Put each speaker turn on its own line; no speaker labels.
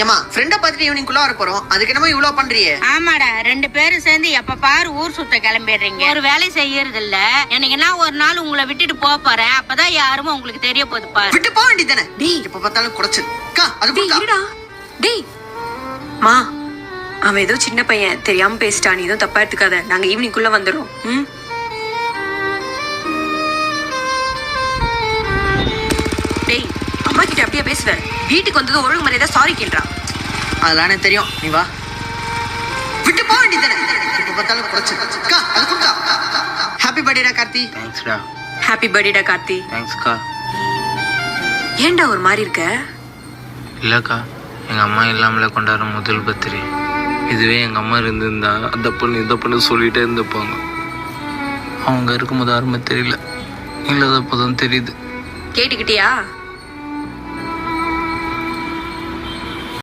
ஏமா ஃப்ரெண்ட பாத்துட்டு ஈவினிங்குள்ள வர போறோம், அதுக்கு என்னமோ இவ்ளோ பண்றியே?
ஆமாடா, 2 பேரும் சேர்ந்து எப்ப பாரு ஊர் சுத்த கிளம்பிடுறீங்க. ஒரு வேலை செய்யறது இல்ல. என்னைக்குன்னா ஒரு நாள் உங்களை விட்டுட்டு போறேன், அப்பதான் யாருமே உங்களுக்கு தெரிய போகுது பாரு.
விட்டு போக வேண்டியதானே? டேய் எப்ப பார்த்தாலும் குறைச்சு அது
இருடா. டேய் மா, அவன் ஏதோ சின்ன பையன் தெரியாம பேசிட்டான், நீ ஏதோ தப்பா எடுத்துக்காத. நாங்க ஈவினிங்குள்ள வந்துடும். டேய் அம்மா கிட்ட அப்படியே பேசுவ? வீட்டுக்கு வந்தது ஒழுங்கு மரியாதை சாரி கேள்றா.
அதெல்லாம் எனக்கு தெரியும், நீ வா. விட்டு போக வேண்டியதானே? எப்ப பார்த்தாலும் குறைச்சு அது கொடுத்தா. ஹாப்பி பர்த்டேடா கார்த்தி.
தேங்க்ஸ்டா.
ஹாப்பி பர்த்டேடா கார்த்தி.
தேங்க்ஸ்க்கா.
ஏன்டா ஒரு மாதிரி இருக்க?
இல்லைக்கா, எங்கள் அம்மா இல்லாமலே கொண்டாடுற முதல் பர்த்டே. இதுவே எங்கள் அம்மா இருந்திருந்தா அதை பண்ணு இதை பண்ணு சொல்லிகிட்டே இருந்துப்பாங்க. அவங்க இருக்கும்போது யாருமே தெரியல, இல்லாதப்போ தான் தெரியுது.
கேட்டுக்கிட்டியா?